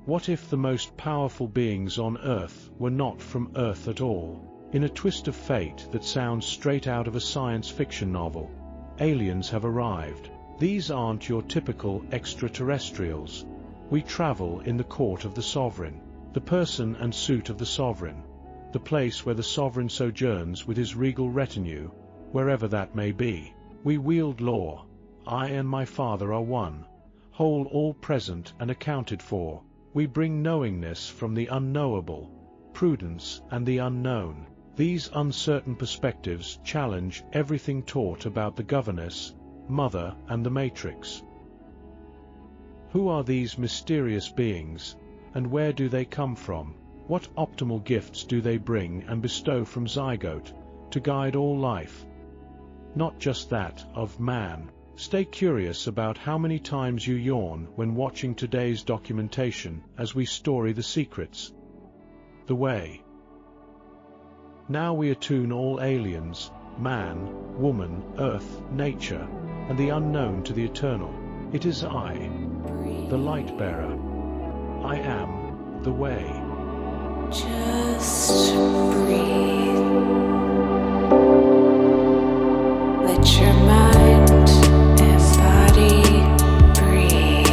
What if the most powerful beings on Earth were not from Earth at all? In a twist of fate that sounds straight out of a science fiction novel, aliens have arrived. These aren't your typical extraterrestrials. We travel in the court of the sovereign, the person and suit of the sovereign, the place where the sovereign sojourns with his regal retinue, wherever that may be. We wield law. I and my Father are one, whole, all present and accounted for. We bring knowingness from the unknowable, prudence and the unknown. These uncertain perspectives challenge everything taught about the governess, mother, and the matrix. Who are these mysterious beings, and where do they come from? What optimal gifts do they bring and bestow from zygote to guide all life? Not just that of man. Stay curious about how many times you yawn when watching today's documentation as we story the secrets. The way. Now we attune all aliens, man, woman, earth, nature, and the unknown to the eternal. It is I, the light bearer. I am the way. Just breathe. Let your mind and body breathe.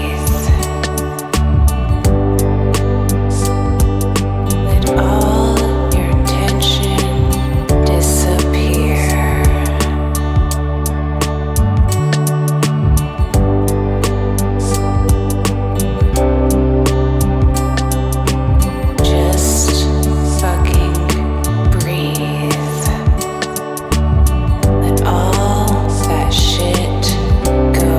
Let all your tension disappear. Just fucking breathe. Let all that shit go.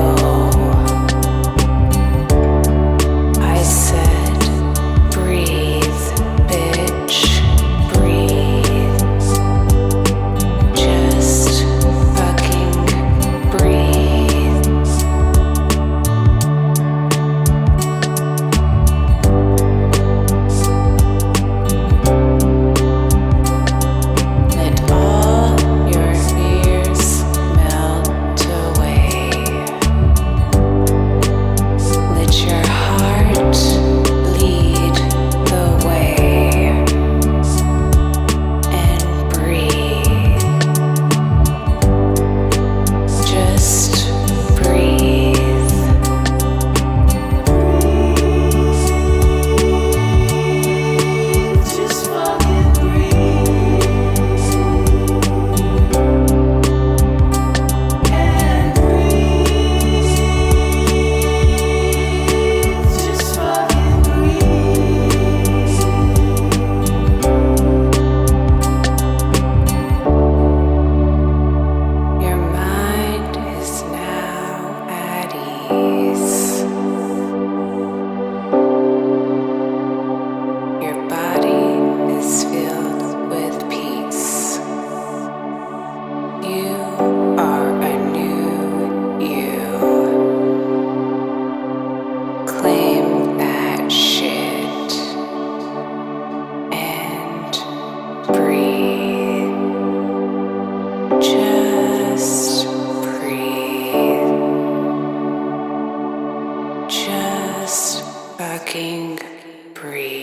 I said, breathe, bitch, breathe. Just fucking breathe. Let all your fears melt away. Let your heart lead the way and breathe. Just breathe. Just fucking breathe. And breathe. Just fucking breathe. Your mind is now at ease. Your body is filled with peace. You are a new you. Claim that shit and breathe. Just breathe. Just fucking breathe.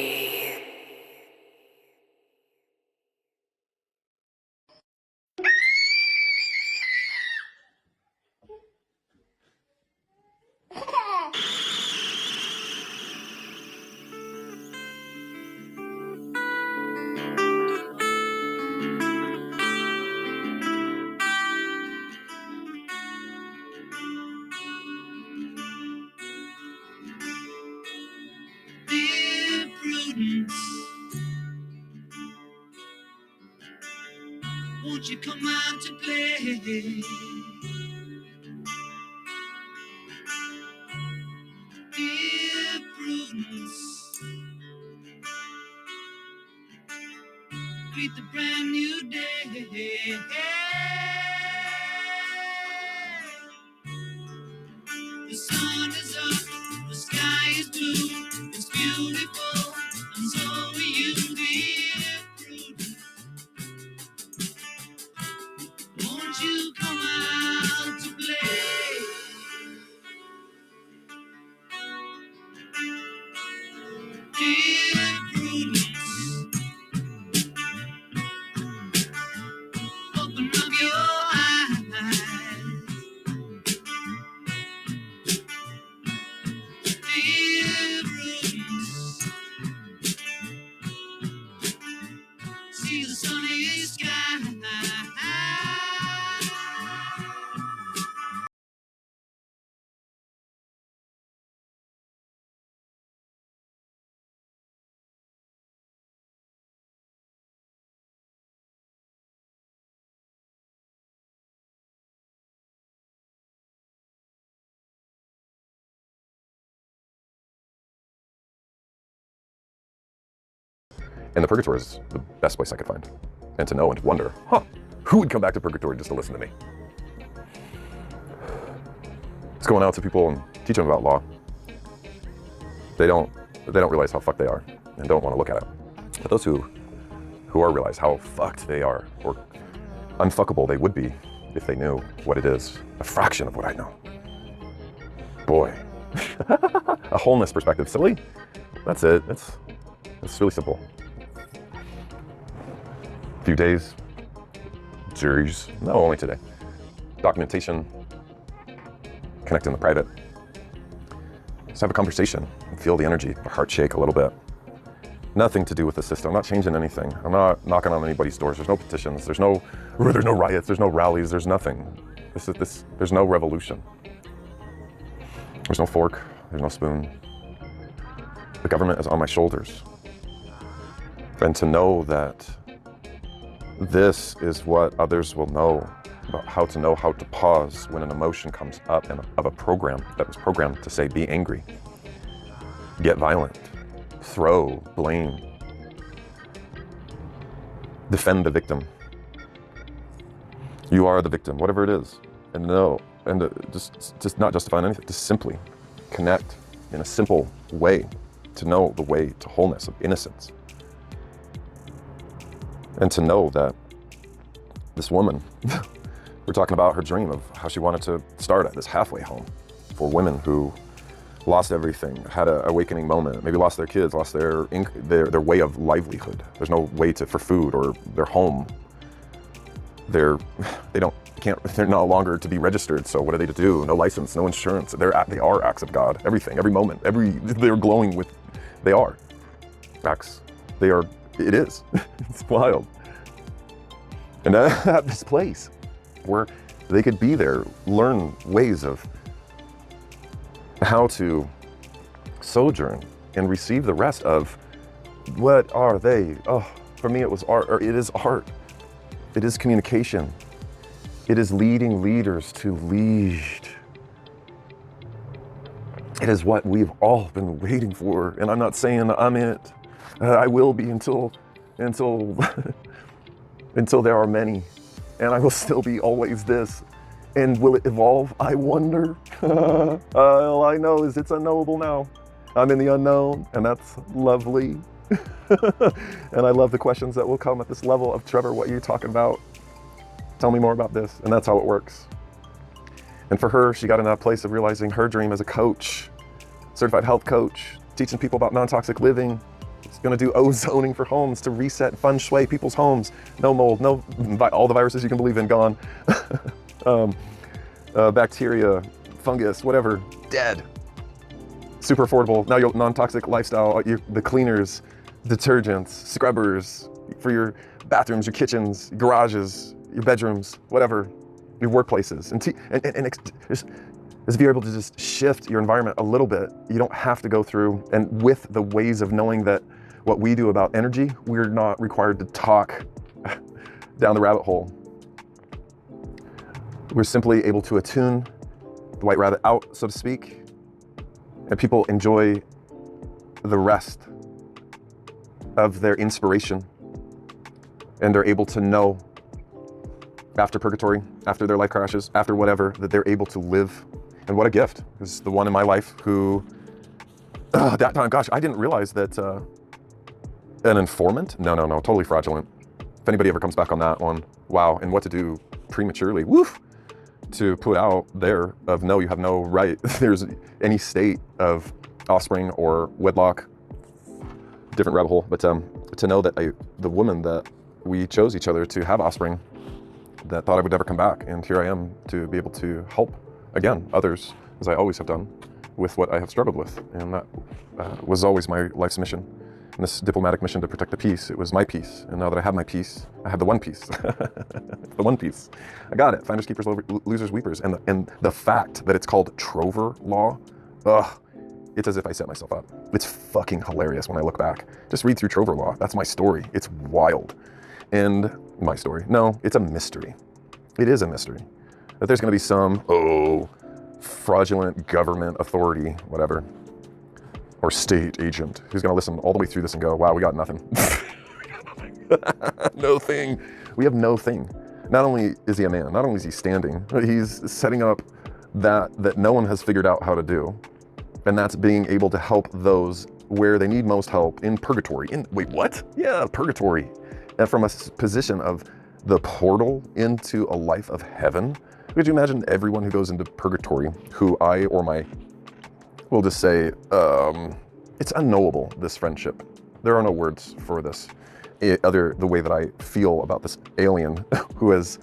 Dear Prudence, won't you come out to play? Dear Prudence, greet the brand new day. The sun is up, the sky is blue, it's beautiful, and so are you, dear Prudence. Won't you come out to play? dear prudence. Open up your eyes, dear prudence. See the sunny sky. And the purgatory is the best place I could find. And to know and to wonder, who would come back to purgatory just to listen to me? It's going out to people and teach them about law. They don't realize how fucked they are and don't want to look at it. But those who are realize how fucked they are, or unfuckable they would be if they knew what it is, a fraction of what I know. Boy, a wholeness perspective, silly. That's it. It's really simple. Few days, series, no, only today. Documentation, connect in the private. Just have a conversation and feel the energy, the heart shake a little bit. Nothing to do with the system. I'm not changing anything. I'm not knocking on anybody's doors. There's no petitions. There's no riots. There's no rallies. There's nothing. There's no revolution. There's no fork. There's no spoon. The government is on my shoulders. And to know that this is what others will know about how to pause when an emotion comes up and of a program that was programmed to say, be angry, get violent, throw, blame, defend the victim. You are the victim, whatever it is. And know, and just not justifying anything, just simply connect in a simple way to know the way to wholeness, of innocence. And to know that this woman, we're talking about her dream of how she wanted to start at this halfway home for women who lost everything, had an awakening moment, maybe lost their kids, lost their way of livelihood. There's no way for food or their home. They're no longer to be registered. So what are they to do? No license, no insurance. They are acts of God. Everything, every moment, they're glowing with. They are acts. It is. It's wild. And at this place where they could be there, learn ways of how to sojourn and receive the rest of what are they? Oh, for me it was art, or it is art. It is communication. It is leading leaders to lead. It is what we've all been waiting for. And I'm not saying I'm it. I will be until there are many. And I will still be always this. And will it evolve? I wonder. All I know is it's unknowable now. I'm in the unknown, and that's lovely. And I love the questions that will come at this level of, Trevor, what are you talking about? Tell me more about this. And that's how it works. And for her, she got in that place of realizing her dream as a coach, certified health coach, teaching people about non-toxic living. It's gonna do ozoning for homes to reset feng shui people's homes. No mold, all the viruses you can believe in, gone. Bacteria, fungus, whatever, dead. Super affordable. Now your non-toxic lifestyle, the cleaners, detergents, scrubbers for your bathrooms, your kitchens, garages, your bedrooms, whatever, your workplaces. And if you're able to just shift your environment a little bit, you don't have to go through, and with the ways of knowing that what we do about energy, we're not required to talk down the rabbit hole. We're simply able to attune the white rabbit out, so to speak, and people enjoy the rest of their inspiration, and they're able to know after purgatory, after their life crashes, after whatever, that they're able to live. And what a gift. This is the one in my life who, that time, gosh, I didn't realize that an informant, no, totally fraudulent. If anybody ever comes back on that one, wow, and what to do prematurely, woof, to put out there of no, you have no right, there's any state of offspring or wedlock different rabbit hole, but to know that the woman that we chose each other to have offspring, that thought I would never come back, and here I am to be able to help again others, as I always have done, with what I have struggled with, and that was always my life's mission. And this diplomatic mission to protect the peace, it was my peace, and now that I have my peace, I have the one piece. The one piece. I got it. Finders, keepers, losers, weepers. And the fact that it's called Trevor law, it's as if I set myself up. It's fucking hilarious when I look back. Just read through Trevor law. That's my story. It's wild. And my story. No, it's a mystery. It is a mystery. That there's gonna be some, fraudulent government authority, whatever, or state agent who's gonna listen all the way through this and go, wow, we got nothing. No thing. We have no thing. Not only is he a man, not only is he standing, he's setting up that no one has figured out how to do. And that's being able to help those where they need most help in purgatory. Wait, what? Yeah, purgatory. And from a position of the portal into a life of heaven. Could you imagine everyone who goes into purgatory, who I or my, we'll just say, it's unknowable, this friendship. There are no words for this, the way that I feel about this alien who is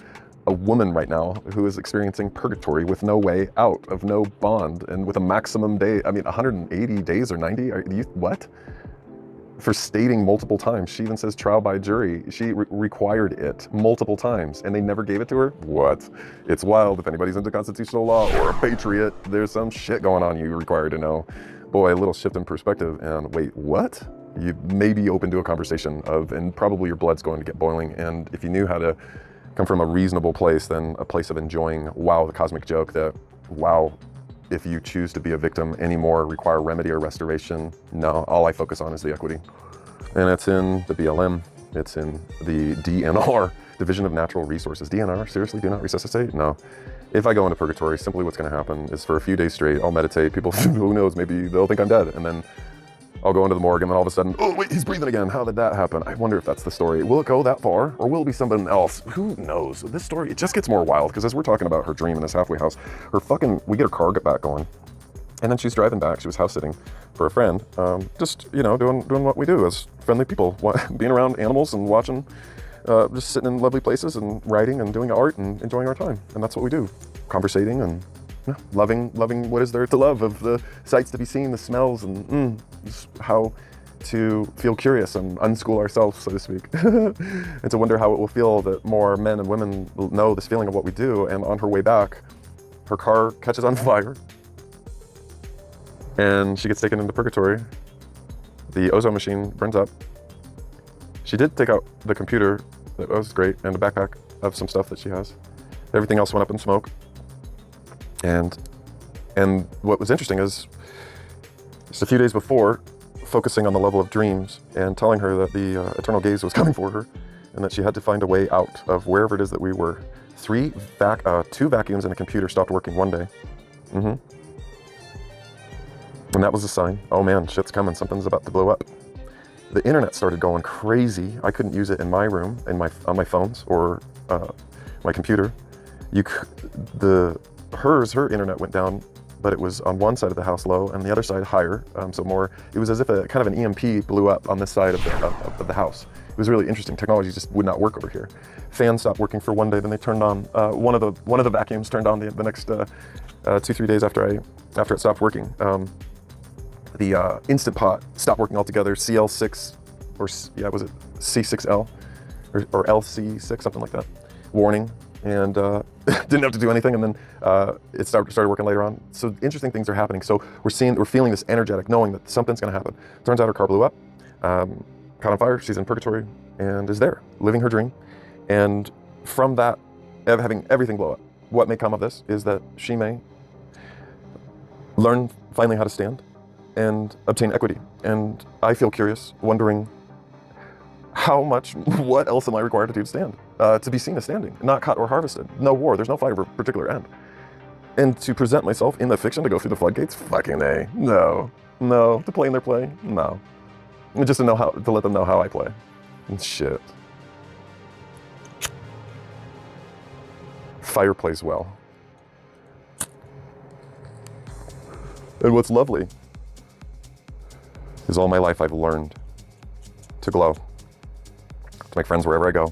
a woman right now who is experiencing purgatory with no way out, of no bond, and with a maximum day, 180 days or 90, what? For stating multiple times. She even says trial by jury. She required it multiple times and they never gave it to her. What? It's wild. If anybody's into constitutional law or a patriot, there's some shit going on you required to know. Boy, a little shift in perspective and wait, what? You may be open to a conversation of, and probably your blood's going to get boiling. And if you knew how to come from a reasonable place, then a place of enjoying, wow, the cosmic joke that, wow, if you choose to be a victim anymore, require remedy or restoration. No, all I focus on is the equity. And it's in the BLM, it's in the DNR, Division of Natural Resources. DNR, seriously, do not resuscitate? No. If I go into purgatory, simply what's gonna happen is for a few days straight, I'll meditate. People, who knows, maybe they'll think I'm dead. And then I'll go into the morgue and then all of a sudden, oh wait, he's breathing again. How did that happen? I wonder if that's the story. Will it go that far or will it be something else? Who knows? This story, it just gets more wild because as we're talking about her dream in this halfway house, we get her car back going. And then she's driving back. She was house sitting for a friend. Just, doing what we do as friendly people, being around animals and watching, just sitting in lovely places and writing and doing art and enjoying our time. And that's what we do. Conversating and loving what is there to love, of the sights to be seen, the smells, and just how to feel curious and unschool ourselves, so to speak. And to wonder how it will feel that more men and women will know this feeling of what we do. And on her way back, her car catches on fire and she gets taken into purgatory. The ozone machine burns up. She did take out the computer, that was great, and a backpack of some stuff that she has. Everything else went up in smoke. And what was interesting is, just a few days before, focusing on the level of dreams and telling her that the eternal gaze was coming for her and that she had to find a way out of wherever it is that we were. 2 vacuums and a computer stopped working one day. And that was a sign. Oh man, shit's coming. Something's about to blow up. The internet started going crazy. I couldn't use it in my room, on my phones or my computer. Her internet went down, but it was on one side of the house low and the other side higher. So more, it was as if a kind of an EMP blew up on this side of the house. It was really interesting. Technology just would not work over here. Fans stopped working for one day, then they turned on, one of the vacuums turned on the next 2-3 days after it stopped working. The Instant Pot stopped working altogether. CL6, was it C6L or LC6, something like that. Warning, and didn't have to do anything, and then it started working later on. So interesting things are happening. So we're feeling this energetic, knowing that something's going to happen. Turns out her car blew up, caught on fire. She's in purgatory and is there, living her dream. And from that, having everything blow up, what may come of this is that she may learn finally how to stand and obtain equity. And I feel curious, wondering what else am I required to do to stand? To be seen as standing, not cut or harvested. No war, there's no fight over a particular end. And to present myself in the fiction to go through the floodgates? Fucking A. No. To play in their play? No. Just to let them know how I play. Shit. Fire plays well. And what's lovely is all my life I've learned to glow, to make friends wherever I go.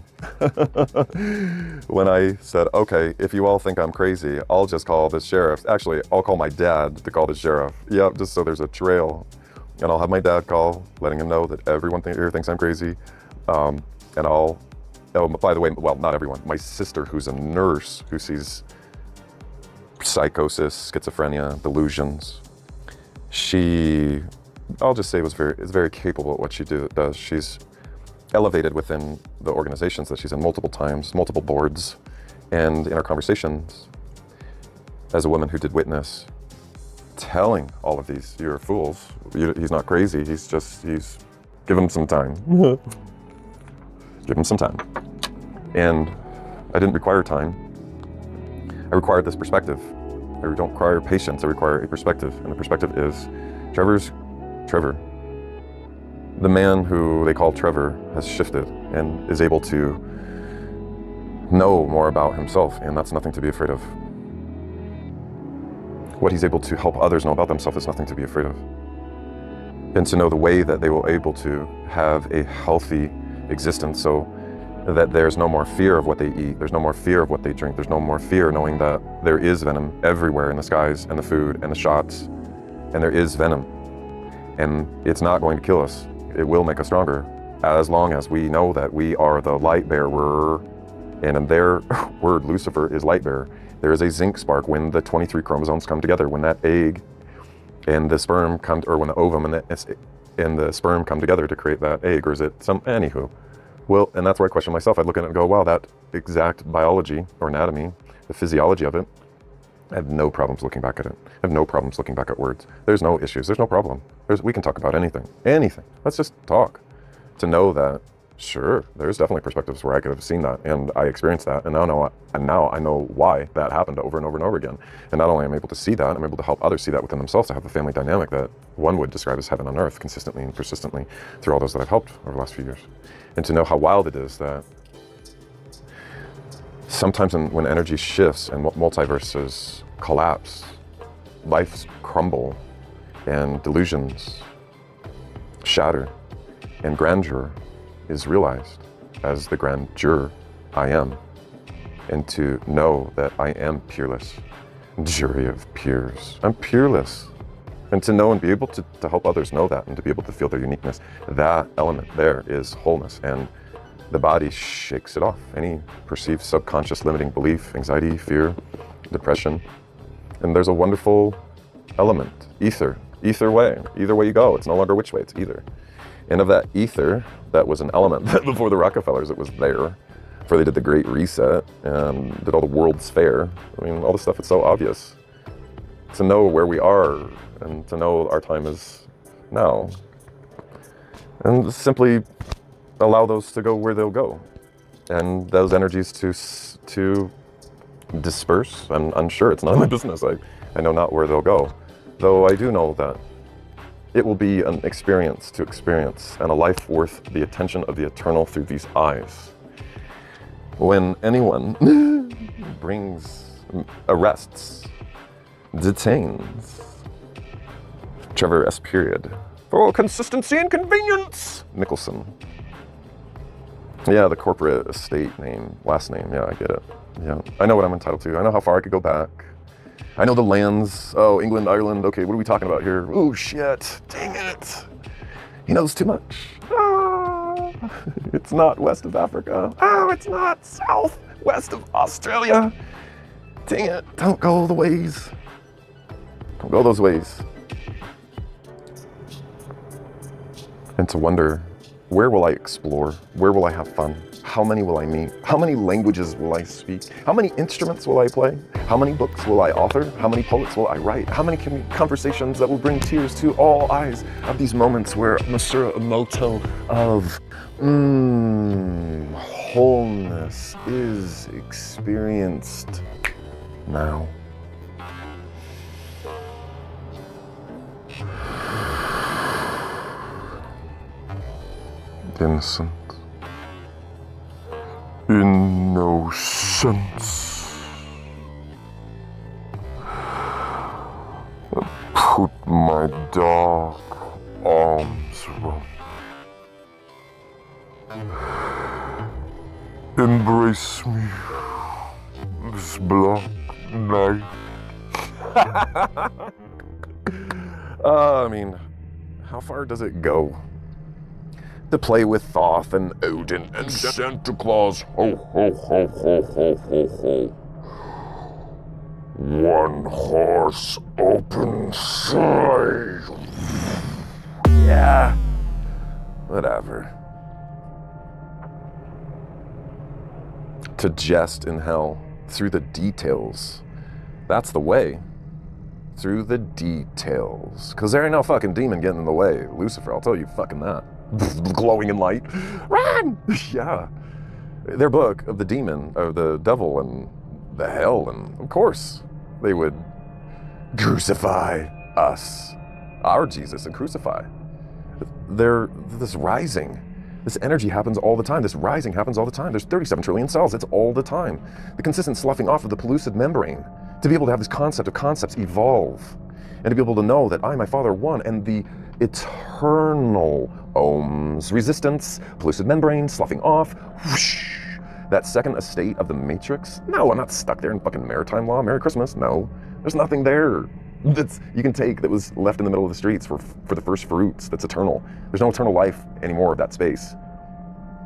When I said, okay, if you all think I'm crazy, I'll just call the sheriff. Actually, I'll call my dad to call the sheriff. Yep, just so there's a trail. And I'll have my dad call, letting him know that everyone here thinks I'm crazy. And I'll, oh, by the way, well, not everyone. My sister, who's a nurse, who sees psychosis, schizophrenia, delusions, she, I'll just say is very capable at what she does. She's elevated within the organizations that she's in multiple times, multiple boards, and in our conversations, as a woman who did witness, telling all of these, you're fools, he's not crazy, he's give him some time. Give him some time. And I didn't require time. I required this perspective. I don't require patience, I require a perspective. And the perspective is, Trevor, the man who they call Trevor, has shifted and is able to know more about himself, and that's nothing to be afraid of. What he's able to help others know about themselves is nothing to be afraid of. And to know the way that they will able to have a healthy existence, so that there's no more fear of what they eat, there's no more fear of what they drink, there's no more fear knowing that there is venom everywhere in the skies and the food and the shots, and there is venom. And it's not going to kill us. It will make us stronger, as long as we know that we are the light bearer. And in their word, Lucifer is light bearer. There is a zinc spark when the 23 chromosomes come together, when that egg and the sperm come, or when the ovum and the sperm come together to create that egg, or is it some, anywho. Well, and that's where I question myself. I'd look at it and go, wow, that exact biology or anatomy, the physiology of it, I have no problems looking back at it. I have no problems looking back at words. There's no issues, there's no problem. We can talk about anything. Let's just talk. To know that, sure, there's definitely perspectives where I could have seen that, and I experienced that, and now I know why that happened over and over and over again. And not only am I able to see that, I'm able to help others see that within themselves, to have the family dynamic that one would describe as heaven on earth, consistently and persistently through all those that I've helped over the last few years. And to know how wild it is that sometimes when energy shifts and multiverses collapse, lives crumble, and delusions shatter, and grandeur is realized as the grandeur I am. And to know that I am peerless, jury of peers, I'm peerless. And to know and be able to help others know that, and to be able to feel their uniqueness, that element there is wholeness. And the body shakes it off. Any perceived subconscious limiting belief, anxiety, fear, depression. And there's a wonderful element, ether way. Either way you go, it's no longer which way, it's either. And of that ether, that was an element that before the Rockefellers, it was there. Before they did the Great Reset and did all the World's Fair. I mean, all this stuff, it's so obvious. To know where we are, and to know our time is now. And simply allow those to go where they'll go. And those energies to disperse. I'm unsure, it's none of my business. I know not where they'll go. Though I do know that it will be an experience to experience, and a life worth the attention of the eternal through these eyes. When anyone arrests, detains Trevor S. Period for consistency and convenience, Mickelson. Yeah, the corporate estate name, last name, yeah, I get it. Yeah, I know what I'm entitled to. I know how far I could go back. I know the lands. Oh, England, Ireland. Okay, what are we talking about here? Oh, shit. Dang it. He knows too much. Ah, it's not west of Africa. Oh, it's not southwest of Australia. Dang it. Don't go the ways. Don't go those ways. And to wonder, where will I explore? Where will I have fun? How many will I meet? How many languages will I speak? How many instruments will I play? How many books will I author? How many poets will I write? How many conversations that will bring tears to all eyes of these moments where Monsieur Emoto of wholeness is experienced now. Innocent. Innocence. Put my dark arms around. Embrace me, this black night. I mean, how far does it go? To play with Thoth and Odin and Santa Claus. Ho, ho, ho, ho, ho, ho, ho. One horse open sleigh. Yeah. Whatever. To jest in hell through the details. That's the way. Through the details. Because there ain't no fucking demon getting in the way. Lucifer, I'll tell you fucking that. Glowing in light. Run! Yeah. Their book of the demon, of the devil and the hell, and of course they would crucify us, our Jesus, and crucify. This rising, this energy happens all the time. This rising happens all the time. There's 37 trillion cells. It's all the time. The consistent sloughing off of the pellucid membrane to be able to have this concept of concepts evolve and to be able to know that I, my Father, one, and the eternal ohms, resistance, pellucid membrane, sloughing off, whoosh, that second estate of the matrix. No, I'm not stuck there in fucking maritime law. Merry Christmas. No, there's nothing there that's you can take that was left in the middle of the streets for the first fruits that's eternal. There's no eternal life anymore of that space.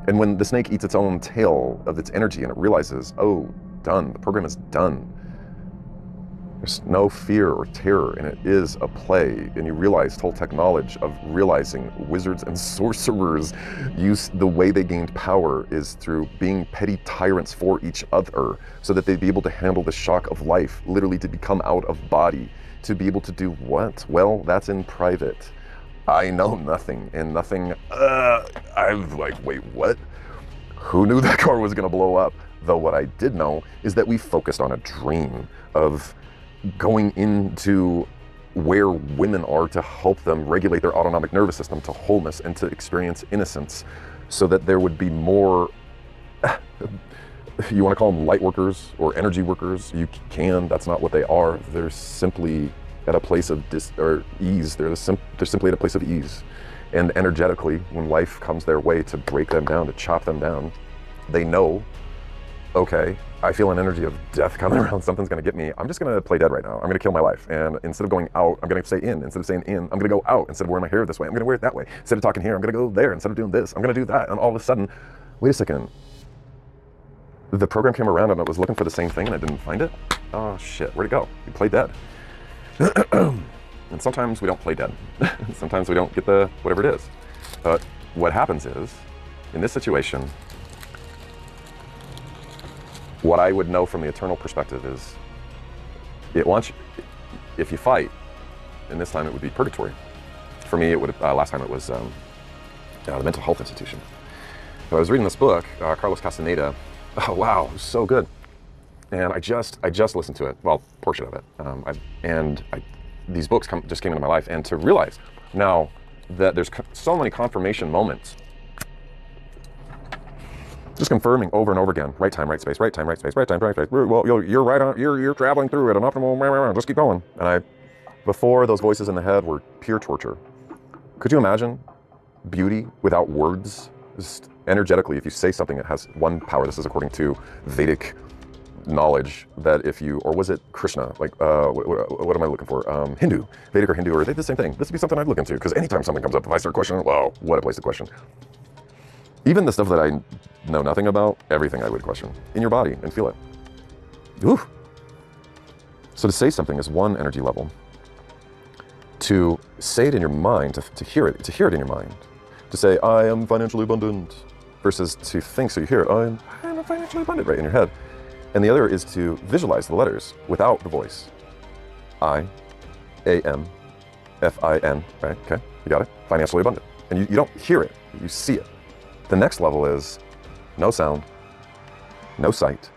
And when the snake eats its own tail of its energy and it realizes, oh, done, the program is done. There's no fear or terror, and it is a play. And you realize Toltec knowledge of realizing wizards and sorcerers use the way they gained power is through being petty tyrants for each other so that they'd be able to handle the shock of life, literally to become out of body. To be able to do what? Well, that's in private. I know nothing, and nothing, I'm like, wait, what? Who knew that car was gonna blow up? Though what I did know is that we focused on a dream of going into where women are to help them regulate their autonomic nervous system to wholeness and to experience innocence so that there would be more, you want to call them light workers or energy workers, you can, that's not what they are. They're simply at a place of ease. They're simply at a place of ease. And energetically, when life comes their way to break them down, to chop them down, they know, okay, I feel an energy of death coming around, something's gonna get me. I'm just gonna play dead right now. I'm gonna kill my life. And instead of going out, I'm gonna stay in. Instead of staying in, I'm gonna go out. Instead of wearing my hair this way, I'm gonna wear it that way. Instead of talking here, I'm gonna go there. Instead of doing this, I'm gonna do that. And all of a sudden, wait a second. The program came around and it was looking for the same thing and I didn't find it. Oh shit, where'd it go? You played dead. And sometimes we don't play dead. Sometimes we don't get the, whatever it is. But what happens is, in this situation, what I would know from the eternal perspective is, if you fight, and this time it would be purgatory. For me, it would last time it was the mental health institution. So I was reading this book, Carlos Castaneda. Oh wow, it was so good. And I just listened to it, well, portion of it. These books just came into my life, and to realize now that there's so many confirmation moments. Just confirming over and over again, right time, right space, right time, right space, right time, right space. Well, you're right on, you're traveling through it, an optimal, just keep going. And before those voices in the head were pure torture. Could you imagine beauty without words? Just energetically, if you say something, it has one power. This is according to Vedic knowledge, that if you, or was it Krishna, like, what am I looking for? Hindu, Vedic or Hindu, or are they the same thing? This would be something I'd look into, because anytime something comes up, if I start questioning, well, what a place to question. Even the stuff that I know nothing about, everything I would question in your body and feel it. Ooh. So to say something is one energy level. To say it in your mind, to hear it in your mind. To say, I am financially abundant, versus to think, so you hear it, I am financially abundant, right in your head. And the other is to visualize the letters without the voice. I, A-M, F-I-N, right, okay, you got it? Financially abundant. And you don't hear it, you see it. The next level is no sound, no sight.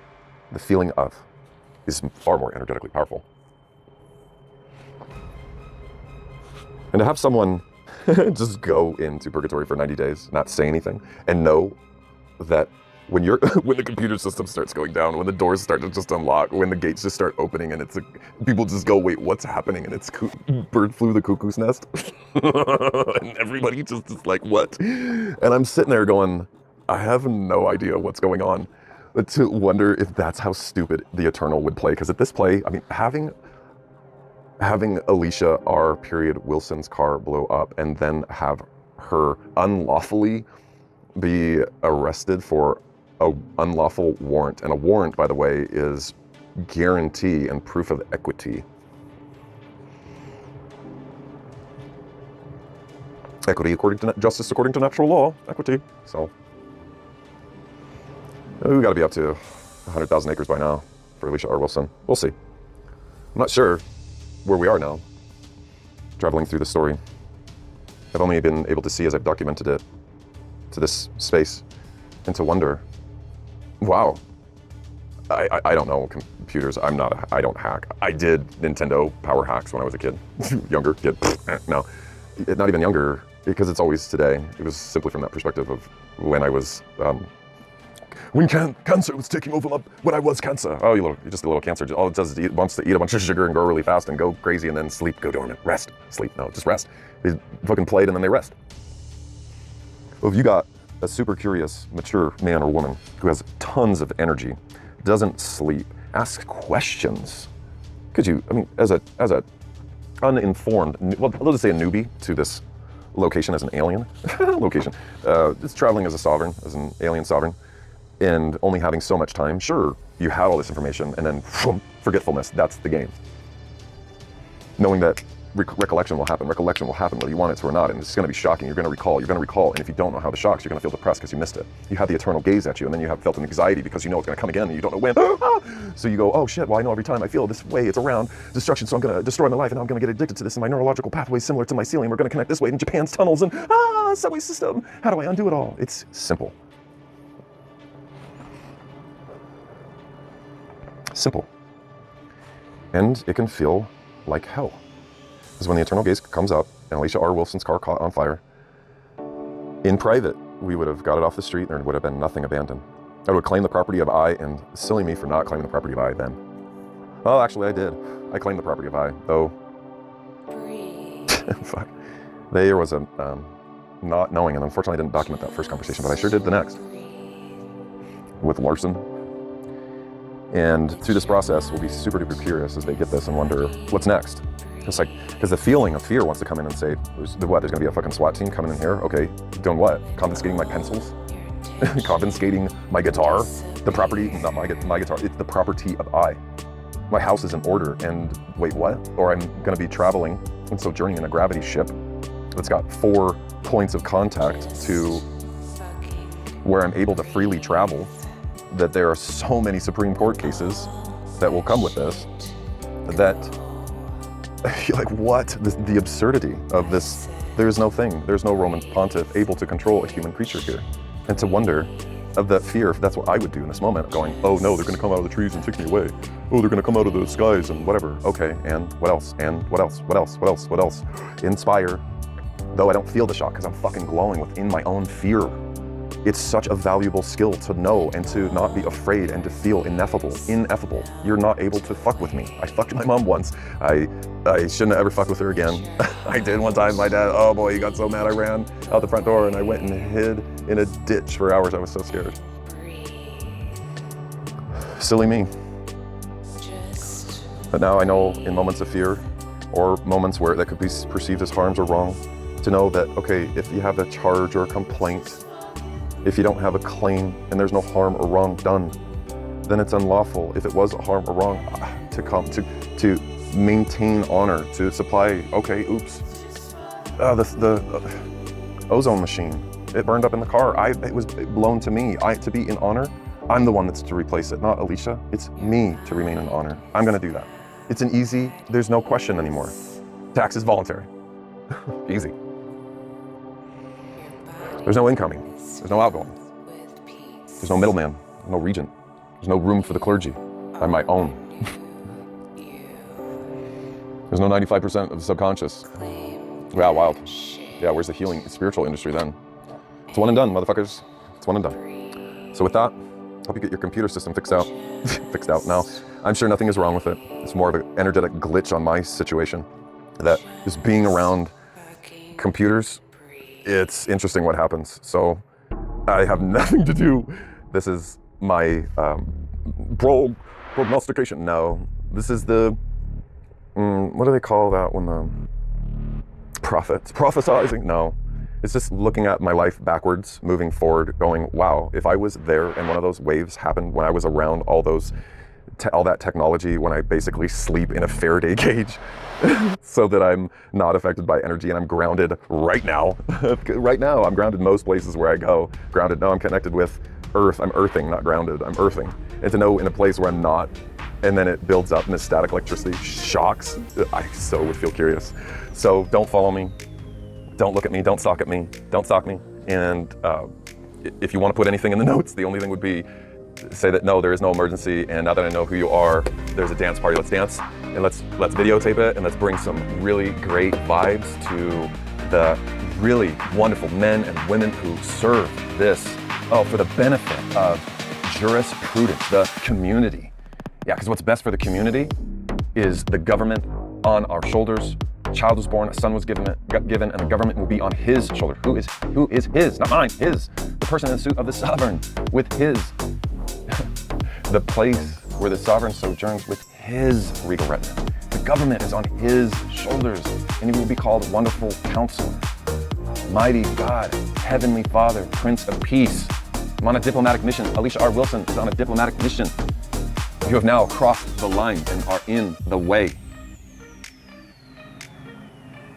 The feeling of is far more energetically powerful. And to have someone just go into purgatory for 90 days, not say anything, and know that when the computer system starts going down, when the doors start to just unlock, when the gates just start opening, and people just go, wait, what's happening? And it's bird flew the cuckoo's nest. And everybody just is like, what? And I'm sitting there going, I have no idea what's going on. But to wonder if that's how stupid the Eternal would play. Because at this play, I mean, having Alicia R. Wilson's car blow up and then have her unlawfully be arrested for a unlawful warrant. And a warrant, by the way, is guarantee and proof of equity. Equity according to justice, according to natural law. Equity. So we got to be up to 100,000 acres by now for Alicia R. Wilson. We'll see. I'm not sure where we are now, traveling through the story. I've only been able to see as I've documented it to this space and to wonder, wow, I don't know computers. I don't hack. I did Nintendo power hacks when I was a kid, younger kid. No, not even younger, because it's always today. It was simply from that perspective of when I was, when cancer was taking over when I was cancer. Oh, you're just a little cancer. All it does is wants to eat a bunch of sugar and grow really fast and go crazy and then sleep, go dormant, rest, sleep. No, just rest. They fucking played and then they rest. Well, if you got a super curious, mature man or woman who has tons of energy, doesn't sleep, asks questions, could you, I mean, as a uninformed, well, let's say a newbie to this location as an alien, it's traveling as a sovereign, as an alien sovereign, and only having so much time, sure, you had all this information, and then forgetfulness, that's the game. Knowing that recollection will happen whether you want it to or not, and it's going to be shocking. You're going to recall, and if you don't know how the shocks, you're going to feel depressed because you missed it. You have the eternal gaze at you, and then you have felt an anxiety because you know it's going to come again, and you don't know when. So you go, oh shit, well I know every time I feel this way, it's around destruction, so I'm going to destroy my life, and I'm going to get addicted to this, and my neurological pathway is similar to my ceiling. We're going to connect this way in Japan's tunnels, and subway system. How do I undo it all? It's simple. Simple. And it can feel like hell. Because when the eternal gaze comes up and Alicia R. Wilson's car caught on fire, in private, we would have got it off the street and there would have been nothing abandoned. I would claim the property of I, and silly me for not claiming the property of I then. Well, actually I did. I claimed the property of I, though. Fuck. There was a not knowing, and unfortunately I didn't document that first conversation, but I sure did the next. With Larson. And through this process, we'll be super duper curious as they get this and wonder, what's next? It's like, because the feeling of fear wants to come in and say, there's going to be a fucking SWAT team coming in here? Okay, doing what? Confiscating my pencils? Confiscating my guitar? The property, not my guitar, it's the property of I. My house is in order, and wait, what? Or I'm going to be traveling and sojourning in a gravity ship that's got 4 points of contact to where I'm able to freely travel, that there are so many Supreme Court cases that will come with this, that you're like, what? The absurdity of this. There's no Roman pontiff able to control a human creature here. And to wonder of that fear, if that's what I would do in this moment, going, oh no, they're gonna come out of the trees and take me away. Oh, they're gonna come out of the skies and whatever. Okay, and what else? And what else? What else? What else? What else? Inspire. Though I don't feel the shock because I'm fucking glowing within my own fear. It's such a valuable skill to know and to not be afraid and to feel ineffable. You're not able to fuck with me. I fucked my mom once. I shouldn't have ever fucked with her again. I did one time. My dad, oh boy, he got so mad I ran out the front door and I went and hid in a ditch for hours. I was so scared. Silly me. But now I know in moments of fear or moments where that could be perceived as harms or wrong, to know that, okay, if you have a charge or a complaint, if you don't have a claim and there's no harm or wrong done, then it's unlawful. If it was a harm or wrong, to maintain honor, to supply, okay, oops. The ozone machine, it burned up in the car. It was blown to me. To be in honor, I'm the one that's to replace it, not Alicia. It's me to remain in honor. I'm gonna do that. It's an easy, there's no question anymore. Tax is voluntary. Easy. There's no incoming. There's no outgoing. There's no middleman, no regent. There's no room for the clergy. I'm my own. There's no 95% of the subconscious. Yeah, wild. Yeah, where's the healing spiritual industry then? It's one and done, motherfuckers. It's one and done. So with that, hope you get your computer system fixed out. Fixed out now. I'm sure nothing is wrong with it. It's more of an energetic glitch on my situation. That just being around computers, it's interesting what happens. So I have nothing to do. This is my prognostication. No, this is the, what do they call that when the prophets, prophesizing? No, it's just looking at my life backwards, moving forward, going, wow, if I was there and one of those waves happened when I was around all that technology, when I basically sleep in a Faraday cage so that I'm not affected by energy and I'm grounded right now. Right now, I'm grounded most places where I go. Grounded, no, I'm connected with earth. I'm earthing, not grounded, I'm earthing. And to know in a place where I'm not, and then it builds up and the static electricity shocks, I so would feel curious. So don't follow me, don't look at me, don't stalk at me, don't stalk me. And if you want to put anything in the notes, the only thing would be say that no, there is no emergency, and now that I know who you are, there's a dance party, let's dance, and let's videotape it, and let's bring some really great vibes to the really wonderful men and women who serve this, for the benefit of jurisprudence, the community. Yeah, because what's best for the community is the government on our shoulders. A child was born, a son was given, and the government will be on his shoulder. Who is his, not mine, his. The person in the suit of the sovereign with his. The place where the sovereign sojourns with his regal retinue. The government is on his shoulders, and he will be called Wonderful Counselor, Mighty God, Heavenly Father, Prince of Peace. I'm on a diplomatic mission. Alicia R. Wilson is on a diplomatic mission. You have now crossed the line and are in the way.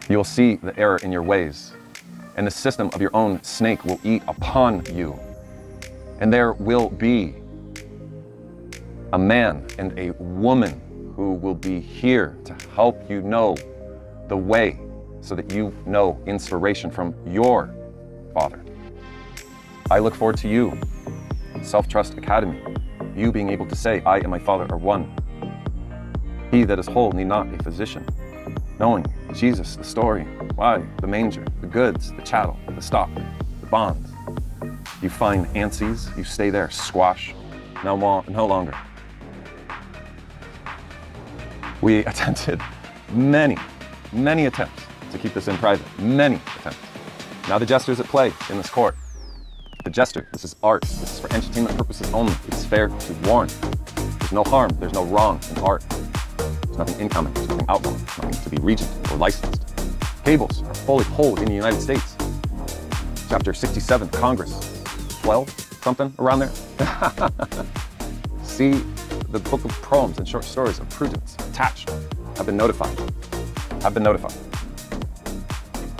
You will see the error in your ways, and the system of your own snake will eat upon you. And there will be a man and a woman who will be here to help you know the way so that you know inspiration from your Father. I look forward to you, Self-Trust Academy, you being able to say, I and my Father are one. He that is whole need not a physician. Knowing Jesus, the story, why, the manger, the goods, the chattel, the stock, the bonds. You find antsies, you stay there, squash, no longer. We attempted many attempts to keep this in private, many attempts. Now the jester is at play in this court. The jester, this is art, this is for entertainment purposes only. It's fair to warn. There's no harm, there's no wrong in art. There's nothing incoming, there's nothing outgoing, there's nothing to be regent or licensed. Cables are fully whole in the United States. Chapter 67, Congress, 12, something around there. See the book of poems and short stories of Prudence attached. I've been notified. I've been notified.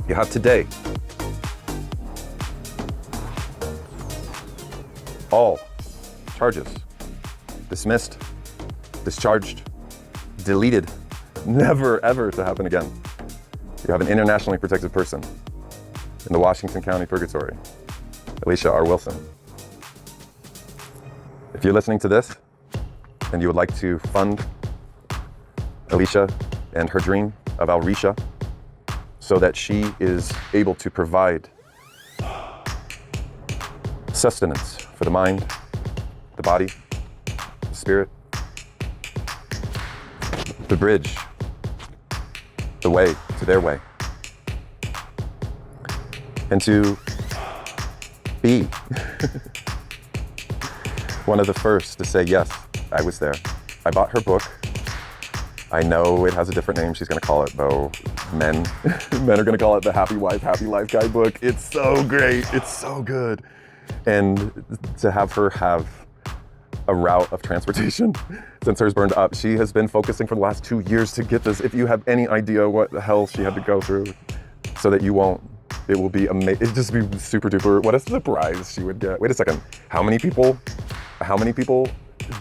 You have today all charges dismissed, discharged, deleted, never ever to happen again. You have an internationally protected person in the Washington County Purgatory, Alicia R. Wilson. If you're listening to this and you would like to fund Alicia and her dream of Alrisha so that she is able to provide sustenance for the mind, the body, the spirit, the bridge, the way to their way, and to be one of the first to say, yes, I was there. I bought her book. I know it has a different name. She's gonna call it, though, men are gonna call it the Happy Wife, Happy Life Guide book. It's so great, it's so good. And to have her have a route of transportation since hers burned up, she has been focusing for the last 2 years to get this. If you have any idea what the hell she had to go through so that you won't, it will be amazing. It'd just be super duper. What a surprise she would get. Wait a second, how many people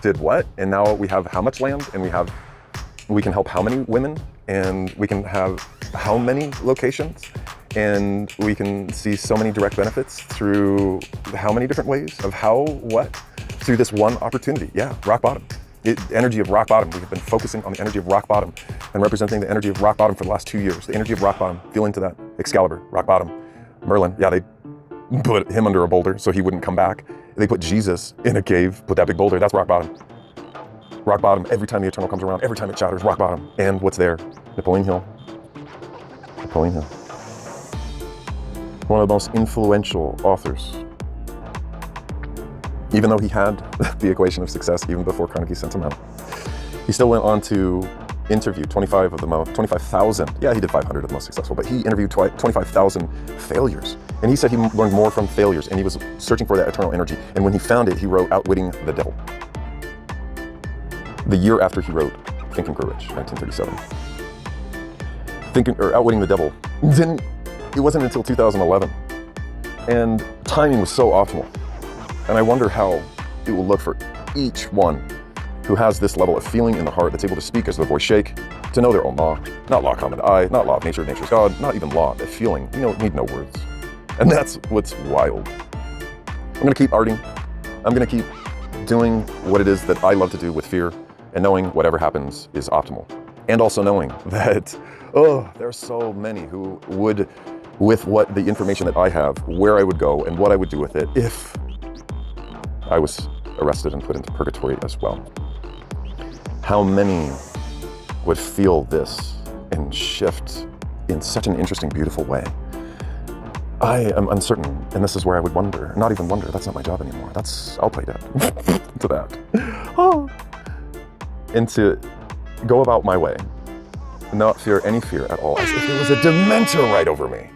did what? And now we have how much land, and we can help how many women, and we can have how many locations, and we can see so many direct benefits through how many different ways of how, what, through this one opportunity. Yeah, rock bottom. Energy of rock bottom. We've been focusing on the energy of rock bottom and representing the energy of rock bottom for the last 2 years. The energy of rock bottom, feel into that. Excalibur, rock bottom. Merlin, yeah, they put him under a boulder so he wouldn't come back. They put Jesus in a cave, put that big boulder, that's rock bottom. Rock bottom, every time the eternal comes around, every time it shatters, rock bottom. And what's there? Napoleon Hill. Napoleon Hill. One of the most influential authors Even though he had the equation of success even before Carnegie sent him out, he still went on to interview 25,000. Yeah, he did 500 of the most successful, but he interviewed 25,000 failures. And he said he learned more from failures, and he was searching for that eternal energy. And when he found it, he wrote Outwitting the Devil. The year after he wrote Think and Grow Rich, 1937. Outwitting the Devil. It wasn't until 2011. And timing was so optimal. And I wonder how it will look for each one who has this level of feeling in the heart that's able to speak as their voice shake, to know their own law, not law common to I, not law of nature, nature's God, not even law, but feeling. You don't need no words. And that's what's wild. I'm gonna keep arting. I'm gonna keep doing what it is that I love to do with fear, and knowing whatever happens is optimal. And also knowing that, there are so many who would, with what the information that I have, where I would go and what I would do with it if I was arrested and put into purgatory as well. How many would feel this and shift in such an interesting, beautiful way? I am uncertain, and this is where I would wonder, not even wonder, that's not my job anymore. I'll play dead to that. And to go about my way, not fear any fear at all, as if there was a dementor right over me.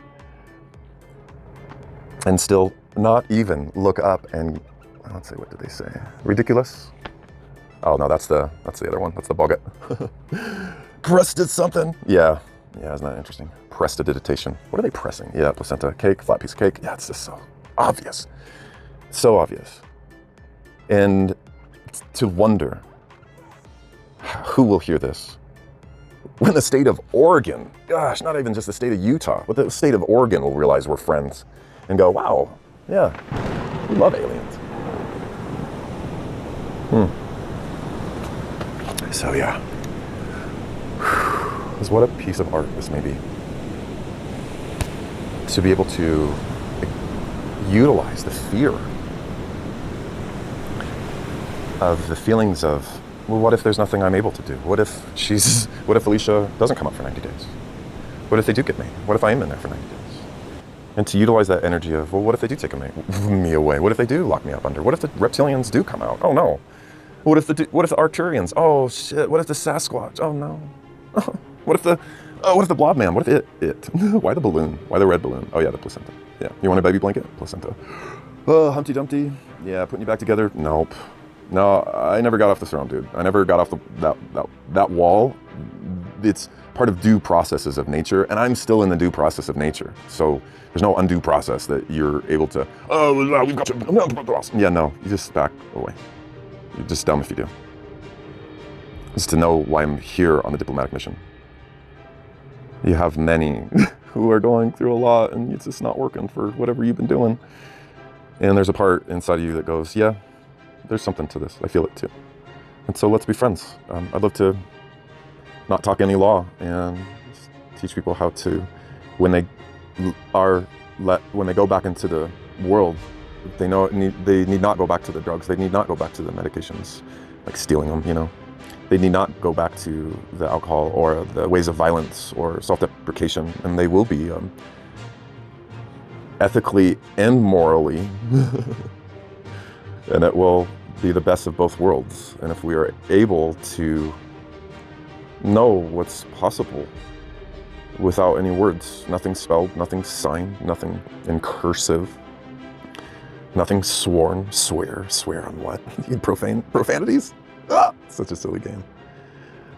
And still not even look up and, let's see, what did they say? Ridiculous? Oh no, that's the other one. That's the boggart. Prestidigitation something. Yeah, isn't that interesting? Prestidigitation. What are they pressing? Yeah, placenta, cake, flat piece of cake. Yeah, it's just so obvious. So obvious. And to wonder who will hear this when the state of Oregon, gosh, not even just the state of Utah, but the state of Oregon will realize we're friends and go, wow, yeah, we love aliens. So yeah, what a piece of art this may be. To be able to utilize the fear of the feelings of, well, what if there's nothing I'm able to do? What if Alicia doesn't come up for 90 days? What if they do get me? What if I am in there for 90 days? And to utilize that energy of, well, what if they do take me away? What if they do lock me up under? What if the reptilians do come out? Oh no. What if the Arcturians? Oh shit. What if the Sasquatch? Oh no. What if the blob man? What if it? Why the balloon? Why the red balloon? Oh yeah, the placenta. Yeah. You want a baby blanket? Placenta. Oh, Humpty Dumpty. Yeah, putting you back together? Nope. No, I never got off the throne, dude. I never got off that wall. It's part of due processes of nature, and I'm still in the due process of nature. So there's no undue process that you're able to, we've got to, yeah, no, you just back away. You're just dumb if you do. Just to know why I'm here on the diplomatic mission. You have many who are going through a lot, and it's just not working for whatever you've been doing. And there's a part inside of you that goes, yeah, there's something to this. I feel it too. And so let's be friends. I'd love to not talk any law and teach people how to, when they go back into the world, they need not go back to the drugs. They need not go back to the medications, like stealing them, you know. They need not go back to the alcohol or the ways of violence or self-deprecation, and they will be ethically and morally, and it will be the best of both worlds. And if we are able to know what's possible without any words, nothing spelled, nothing signed, nothing in cursive, nothing sworn, swear on what? Profanities? Ah, such a silly game.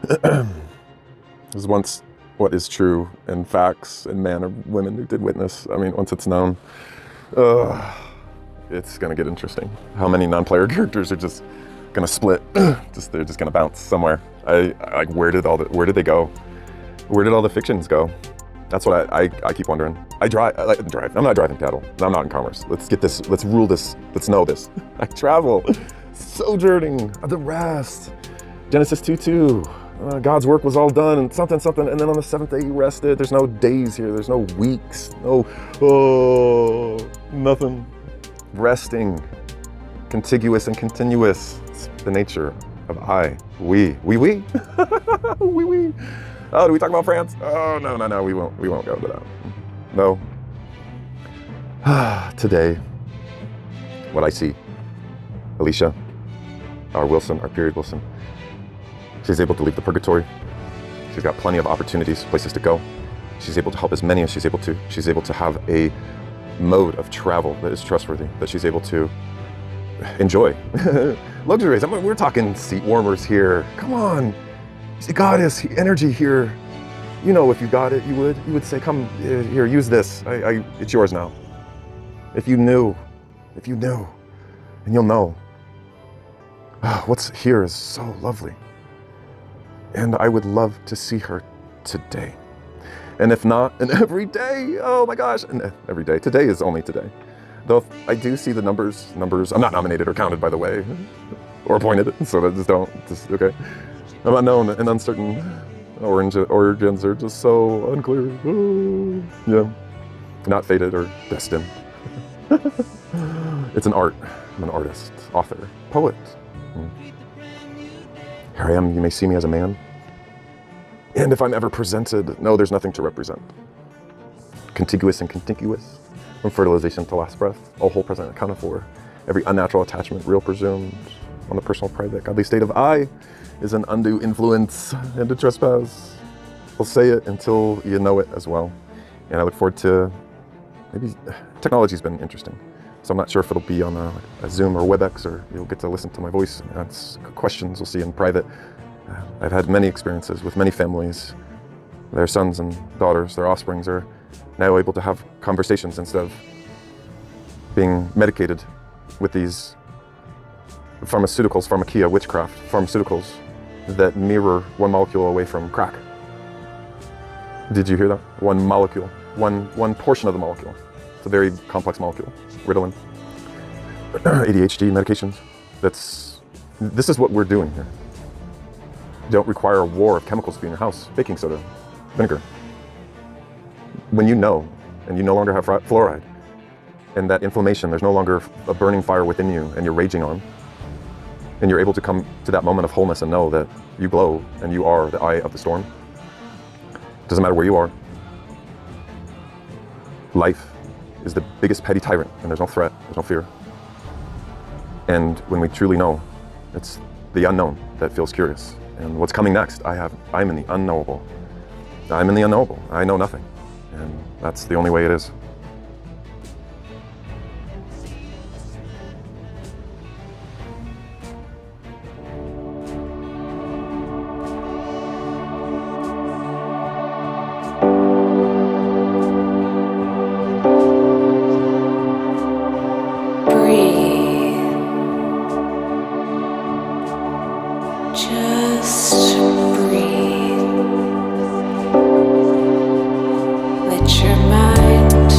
It was once what is true and facts and man or women who did witness. I mean, once it's known, it's gonna get interesting. How many non-player characters are just gonna split? They're just gonna bounce somewhere. Where did they go? Where did all the fictions go? That's what I keep wondering. I drive. I'm not driving cattle. I'm not in commerce. Let's get this. Let's rule this. Let's know this. I travel, sojourning the rest. Genesis 2:2. God's work was all done and something, and then on the seventh day he rested. There's no days here. There's no weeks. Nothing. Resting, contiguous and continuous. It's the nature of I. We. We. Oh, do we talk about France? Oh, no, we won't go to that. No. Today, what I see Alicia, our Wilson, our period Wilson. She's able to leave the purgatory. She's got plenty of opportunities, places to go. She's able to help as many as she's able to. She's able to have a mode of travel that is trustworthy, that she's able to enjoy. Luxuries, we're talking seat warmers here. Come on, see goddess energy here. You know, if you got it, you would say, come here, use this. It's yours now. If you knew, and you'll know. What's here is so lovely. And I would love to see her today. And if not, and every day, oh my gosh, and every day. Today is only today. Though I do see the numbers, I'm not nominated or counted, by the way, or appointed, so that okay. I'm unknown and uncertain. Origins are just so unclear. Oh, yeah, not fated or destined. It's an art. I'm an artist, author, poet. Here I am, you may see me as a man. And if I'm ever presented, no, there's nothing to represent. Contiguous and contiguous, from fertilization to last breath, all whole present accounted for. Every unnatural attachment, real presumed, on the personal, private, godly state of I is an undue influence and a trespass. I'll say it until you know it as well. And I look forward to, maybe, technology's been interesting. So I'm not sure if it'll be on a Zoom or WebEx, or you'll get to listen to my voice and ask questions. We'll see in private. I've had many experiences with many families. Their sons and daughters, their offsprings are now able to have conversations instead of being medicated with these pharmaceuticals, pharmakia, witchcraft, pharmaceuticals that mirror one molecule away from crack. Did you hear that? One molecule, one portion of the molecule. It's a very complex molecule. Ritalin, ADHD medications. This is what we're doing here. You don't require a war of chemicals to be in your house. Baking soda, vinegar. When you know, and you no longer have fluoride, and that inflammation, there's no longer a burning fire within you and you're raging on, and you're able to come to that moment of wholeness and know that you glow and you are the eye of the storm. Doesn't matter where you are. Life is the biggest petty tyrant, and there's no threat, there's no fear. And when we truly know, it's the unknown that feels curious. And what's coming next, I'm in the unknowable. I'm in the unknowable. I know nothing. And that's the only way it is. Just breathe. Let your mind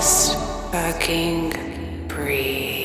Just fucking breathe.